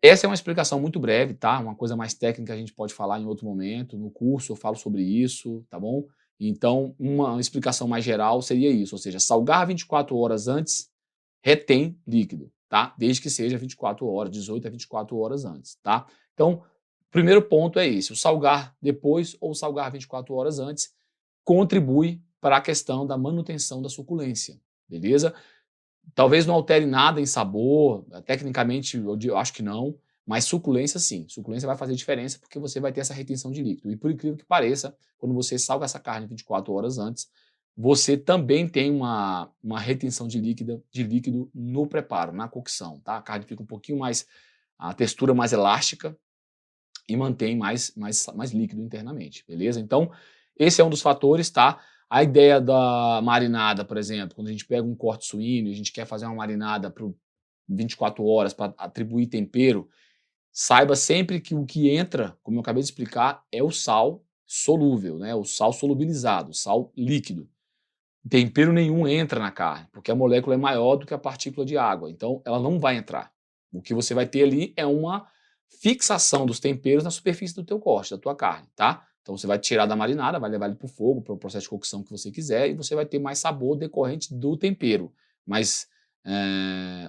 Essa é uma explicação muito breve, tá? Uma coisa mais técnica a gente pode falar em outro momento, no curso eu falo sobre isso, tá bom? Então, uma explicação mais geral seria isso, ou seja, salgar 24 horas antes retém líquido, tá? Desde que seja 24 horas, 18 a 24 horas antes, tá? Então, primeiro ponto é esse, o salgar depois ou salgar 24 horas antes contribui para a questão da manutenção da suculência, beleza? Talvez não altere nada em sabor, tecnicamente eu acho que não, mas suculência sim. Suculência vai fazer diferença porque você vai ter essa retenção de líquido. E por incrível que pareça, quando você salga essa carne 24 horas antes, você também tem uma retenção de líquido no preparo, na cocção, tá? A carne fica um pouquinho mais, a textura mais elástica e mantém mais líquido internamente, beleza? Então, esse é um dos fatores, tá? A ideia da marinada, por exemplo, quando a gente pega um corte suíno e a gente quer fazer uma marinada por 24 horas para atribuir tempero, saiba sempre que o que entra, como eu acabei de explicar, é o sal solúvel, né? O sal solubilizado, o sal líquido. Tempero nenhum entra na carne, porque a molécula é maior do que a partícula de água, então ela não vai entrar. O que você vai ter ali é uma fixação dos temperos na superfície do teu corte, da tua carne, tá? Então você vai tirar da marinada, vai levar ele para o fogo, para o processo de cocção que você quiser, e você vai ter mais sabor decorrente do tempero. Mas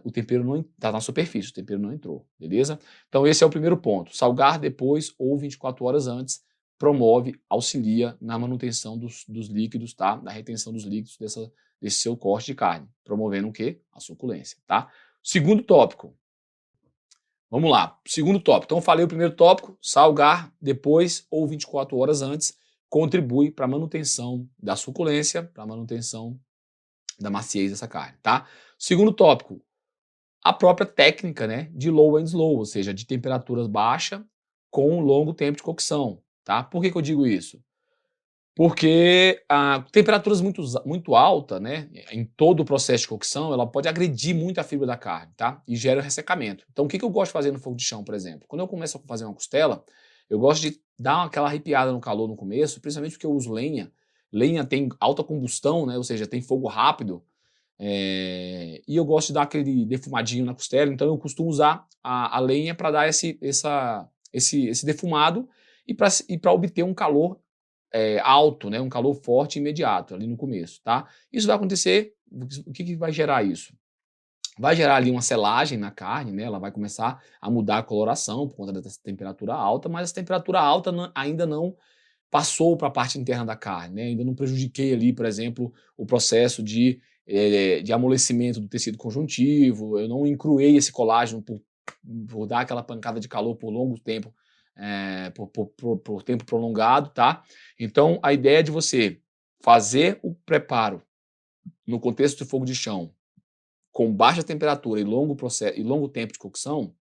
o tempero não está na superfície, o tempero não entrou, beleza? Então esse é o primeiro ponto. Salgar depois ou 24 horas antes promove, auxilia na manutenção dos líquidos, tá? Da retenção dos líquidos desse seu corte de carne, promovendo o quê? A suculência, tá? Segundo tópico. Vamos lá, segundo tópico. Então eu falei o primeiro tópico, salgar depois ou 24 horas antes contribui para a manutenção da suculência, para a manutenção da maciez dessa carne, tá? Segundo tópico, a própria técnica, né, de low and slow, ou seja, de temperaturas baixa com longo tempo de cocção, tá? Por que que eu digo isso? Porque a temperaturas muito alta, né, em todo o processo de cocção, ela pode agredir muito a fibra da carne, tá? E gera ressecamento. Então o que que eu gosto de fazer no fogo de chão, por exemplo? Quando eu começo a fazer uma costela, eu gosto de dar aquela arrepiada no calor no começo, principalmente porque eu uso lenha. Lenha tem alta combustão, né, ou seja, tem fogo rápido, e eu gosto de dar aquele defumadinho na costela, então eu costumo usar a lenha para dar esse defumado e para obter um calor alto, né, um calor forte e imediato ali no começo, tá? Isso vai acontecer, o que que vai gerar isso? Vai gerar ali uma selagem na carne, né, ela vai começar a mudar a coloração por conta dessa temperatura alta, mas essa temperatura alta ainda não passou para a parte interna da carne, né, ainda não prejudiquei ali, por exemplo, o processo de amolecimento do tecido conjuntivo, eu não encruei esse colágeno por dar aquela pancada de calor por longo tempo, por tempo prolongado, tá? Então, a ideia é de você fazer o preparo no contexto de fogo de chão, com baixa temperatura e longo tempo de cocção,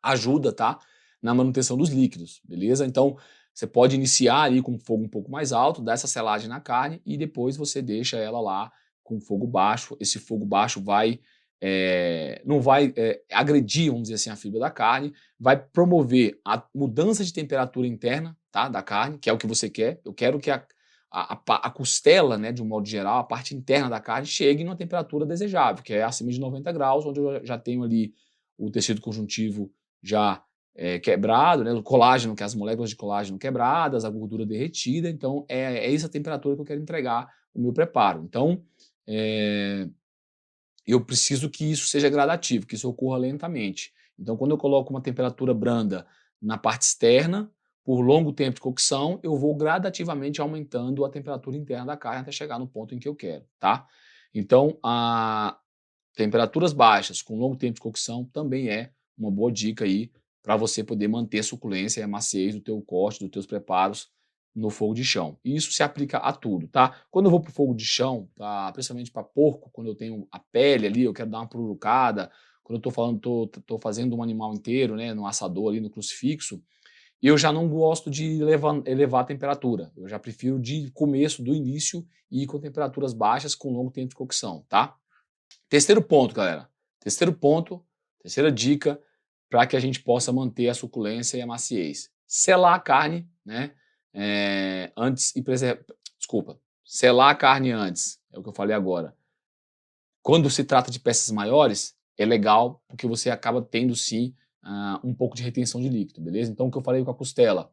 ajuda, tá? Na manutenção dos líquidos, beleza? Então, você pode iniciar ali com fogo um pouco mais alto, dar essa selagem na carne e depois você deixa ela lá com fogo baixo. Esse fogo baixo não vai agredir, vamos dizer assim, a fibra da carne, vai promover a mudança de temperatura interna, tá, da carne, que é o que você quer. Eu quero que a costela, né, de um modo geral, a parte interna da carne, chegue numa temperatura desejável, que é acima de 90 graus, onde eu já tenho ali o tecido conjuntivo já quebrado, né, o colágeno, que é as moléculas de colágeno quebradas, a gordura derretida, então é essa temperatura que eu quero entregar o meu preparo. Então, eu preciso que isso seja gradativo, que isso ocorra lentamente. Então, quando eu coloco uma temperatura branda na parte externa, por longo tempo de cocção, eu vou gradativamente aumentando a temperatura interna da carne até chegar no ponto em que eu quero, tá? Então, temperaturas baixas com longo tempo de cocção também é uma boa dica aí para você poder manter a suculência e a maciez do teu corte, dos teus preparos no fogo de chão. E isso se aplica a tudo, tá? Quando eu vou para o fogo de chão, principalmente para porco, quando eu tenho a pele ali, eu quero dar uma pururucada, quando eu tô fazendo um animal inteiro, né, no assador ali, no crucifixo, eu já não gosto de elevar a temperatura. Eu já prefiro de começo, do início, ir com temperaturas baixas com longo tempo de cocção, tá? Terceiro ponto, galera. Terceiro ponto, terceira dica para que a gente possa manter a suculência e a maciez. Selar a carne, né? Antes e preservar. Desculpa. Selar a carne antes. É o que eu falei agora. Quando se trata de peças maiores, é legal porque você acaba tendo sim um pouco de retenção de líquido, beleza? Então, o que eu falei com a costela,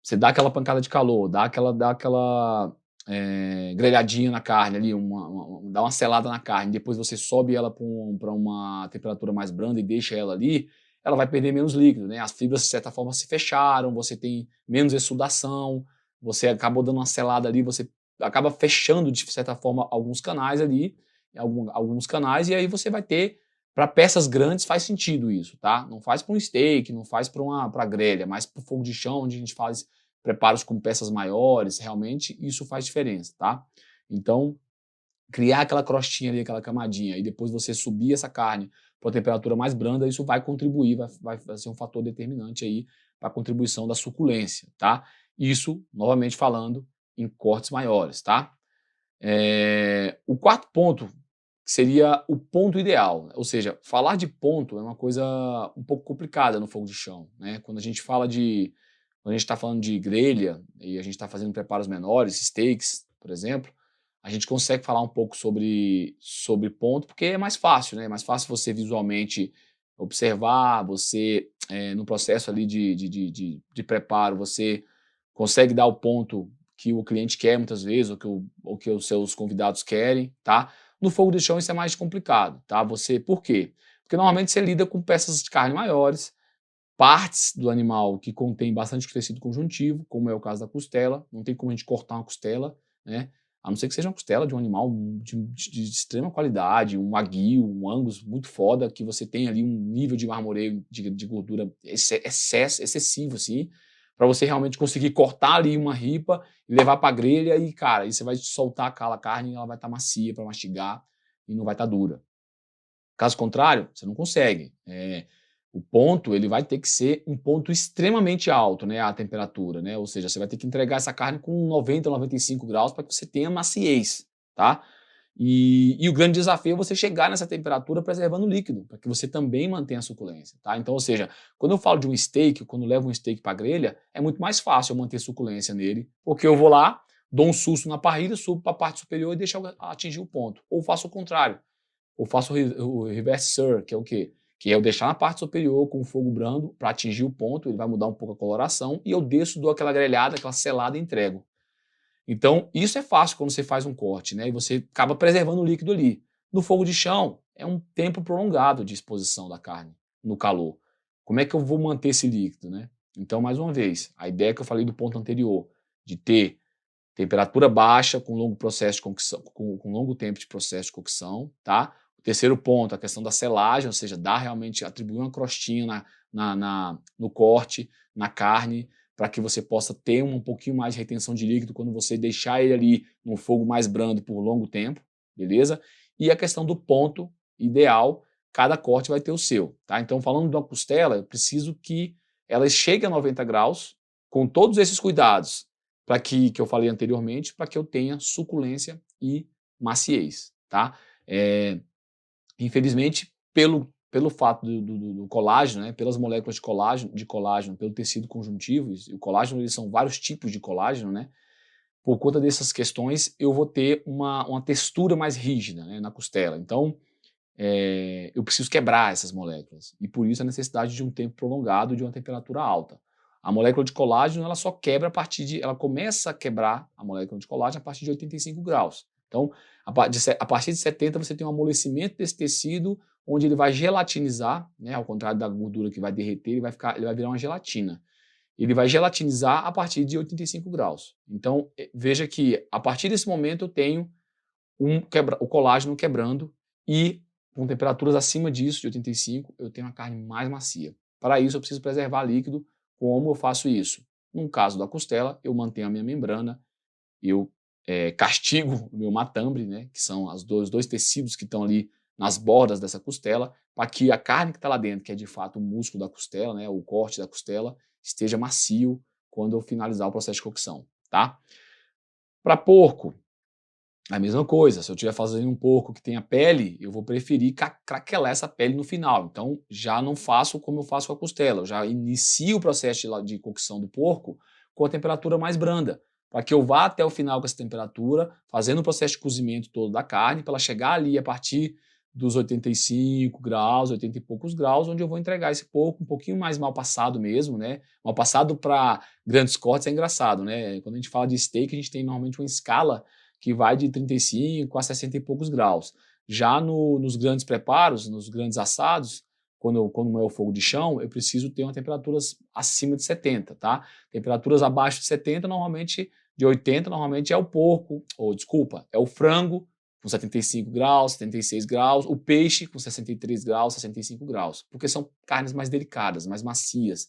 você dá aquela pancada de calor, dá aquela grelhadinha na carne ali, dá uma selada na carne, depois você sobe ela para uma temperatura mais branda e deixa ela ali, ela vai perder menos líquido, né? As fibras, de certa forma, se fecharam, você tem menos exsudação, você acabou dando uma selada ali, você acaba fechando, de certa forma, alguns canais ali, alguns canais, e aí você vai ter, para peças grandes faz sentido isso, tá? Não faz para um steak, não faz para grelha, mas para o fogo de chão, onde a gente faz preparos com peças maiores, realmente isso faz diferença, tá? Então, criar aquela crostinha ali, aquela camadinha, e depois você subir essa carne para uma temperatura mais branda, isso vai contribuir, vai ser um fator determinante aí para a contribuição da suculência, tá? Isso, novamente falando, em cortes maiores, tá? O quarto ponto seria o ponto ideal, ou seja, falar de ponto é uma coisa um pouco complicada no fogo de chão, né? Quando a gente está falando de grelha e a gente está fazendo preparos menores, steaks, por exemplo, a gente consegue falar um pouco sobre ponto, porque é mais fácil, né? É mais fácil você visualmente observar, você, no processo ali de preparo, você consegue dar o ponto que o cliente quer muitas vezes, ou que os seus convidados querem, tá? No fogo de chão isso é mais complicado, tá? Por quê? Porque normalmente você lida com peças de carne maiores, partes do animal que contém bastante tecido conjuntivo, como é o caso da costela, não tem como a gente cortar uma costela, né? A não ser que seja uma costela de um animal de extrema qualidade, um wagyu, um angus muito foda, que você tem ali um nível de marmoreio de gordura excessivo, assim, para você realmente conseguir cortar ali uma ripa e levar para a grelha e, cara, aí você vai soltar aquela carne e ela vai estar macia para mastigar e não vai estar dura. Caso contrário, você não consegue. O ponto, ele vai ter que ser um ponto extremamente alto, né, a temperatura, né? Ou seja, você vai ter que entregar essa carne com 90, 95 graus para que você tenha maciez, tá? E o grande desafio é você chegar nessa temperatura preservando o líquido, para que você também mantenha a suculência, tá? Então, ou seja, quando eu falo de um steak, quando eu levo um steak para grelha, é muito mais fácil eu manter suculência nele, porque eu vou lá, dou um susto na parrilha, subo para a parte superior e deixo atingir o ponto. Ou faço o contrário, ou faço o reverse sear, que é o quê? Que é eu deixar na parte superior com o fogo brando para atingir o ponto, ele vai mudar um pouco a coloração, e eu desço, dou aquela grelhada, aquela selada e entrego. Então, isso é fácil quando você faz um corte, né? E você acaba preservando o líquido ali. No fogo de chão, é um tempo prolongado de exposição da carne no calor. Como é que eu vou manter esse líquido, né? Então, mais uma vez, a ideia que eu falei do ponto anterior, de ter temperatura baixa com longo processo de cocção, com longo tempo de processo de cocção, tá? O terceiro ponto, a questão da selagem, ou seja, atribuir uma crostinha no corte, na carne, para que você possa ter um pouquinho mais de retenção de líquido quando você deixar ele ali no fogo mais brando por longo tempo, beleza? E a questão do ponto ideal, cada corte vai ter o seu, tá? Então, falando de uma costela, eu preciso que ela chegue a 90 graus, com todos esses cuidados, para que eu falei anteriormente, para que eu tenha suculência e maciez, tá? Infelizmente, pelo fato do colágeno, né, pelas moléculas de colágeno, pelo tecido conjuntivo, e o colágeno, eles são vários tipos de colágeno, né? Por conta dessas questões, eu vou ter uma textura mais rígida, né, na costela. Então, eu preciso quebrar essas moléculas. E por isso a necessidade de um tempo prolongado de uma temperatura alta. A molécula de colágeno, ela só quebra ela começa a quebrar a molécula de colágeno a partir de 85 graus. Então, a partir de 70 você tem um amolecimento desse tecido, onde ele vai gelatinizar, né, ao contrário da gordura que vai derreter, ele vai virar uma gelatina. Ele vai gelatinizar a partir de 85 graus. Então, veja que a partir desse momento eu tenho o colágeno quebrando e com temperaturas acima disso, de 85, eu tenho uma carne mais macia. Para isso, eu preciso preservar líquido. Como eu faço isso? No caso da costela, eu mantenho a minha membrana, eu castigo o meu matambre, né, que são os dois tecidos que estão ali nas bordas dessa costela, para que a carne que está lá dentro, que é de fato o músculo da costela, né, o corte da costela, esteja macio quando eu finalizar o processo de cocção, tá? Para porco, a mesma coisa, se eu estiver fazendo um porco que tenha pele, eu vou preferir craquelar essa pele no final. Então, já não faço como eu faço com a costela, eu já inicio o processo de cocção do porco com a temperatura mais branda, para que eu vá até o final com essa temperatura, fazendo o processo de cozimento todo da carne, para ela chegar ali a partir dos 85 graus, 80 e poucos graus, onde eu vou entregar esse porco um pouquinho mais mal passado mesmo, né? Mal passado para grandes cortes é engraçado, né? Quando a gente fala de steak, a gente tem normalmente uma escala que vai de 35 a 60 e poucos graus. Já nos grandes preparos, nos grandes assados, quando é o fogo de chão, eu preciso ter uma temperaturas acima de 70, tá? Temperaturas abaixo de 70, normalmente, de 80, normalmente é o porco, ou desculpa, é o frango, com 75 graus, 76 graus, o peixe com 63 graus, 65 graus, porque são carnes mais delicadas, mais macias,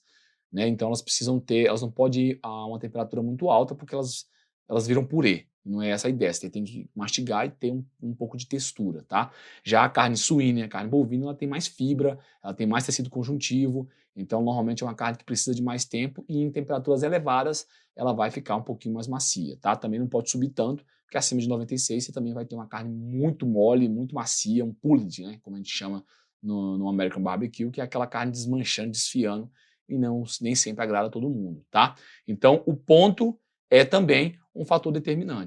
né? Então elas precisam ter, elas não podem ir a uma temperatura muito alta porque elas viram purê. Não é essa a ideia, você tem que mastigar e ter um pouco de textura, tá? Já a carne suína, a carne bovina, ela tem mais fibra, ela tem mais tecido conjuntivo, então normalmente é uma carne que precisa de mais tempo e em temperaturas elevadas ela vai ficar um pouquinho mais macia, tá? Também não pode subir tanto, porque acima de 96 você também vai ter uma carne muito mole, muito macia, um pulled, né? Como a gente chama no American Barbecue, que é aquela carne desmanchando, desfiando, e não, nem sempre agrada a todo mundo, tá? Então o ponto é também um fator determinante.